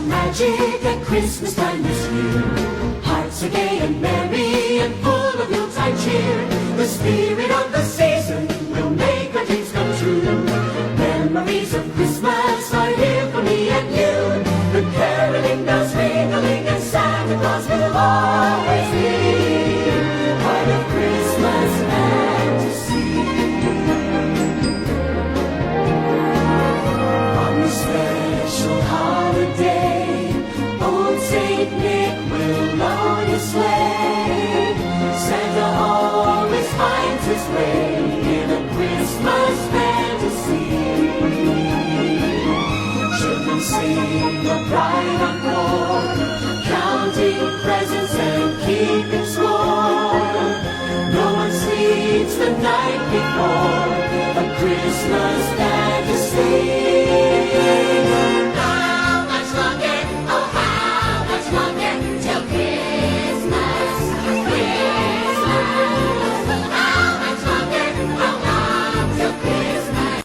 Magic at Christmas time this year. Hearts are gay and merry and full of Yuletide cheer. The spirit of the season will make our dreams come true. Memories of Christmas are here for me and you. The caroling bells ringing and Santa Claus will always be part of Christmas fantasy. On this special holiday, Saint Nick will load his sleigh. Santa always finds his way in a Christmas fantasy. Children sing a bright encore, counting presents and keeping score.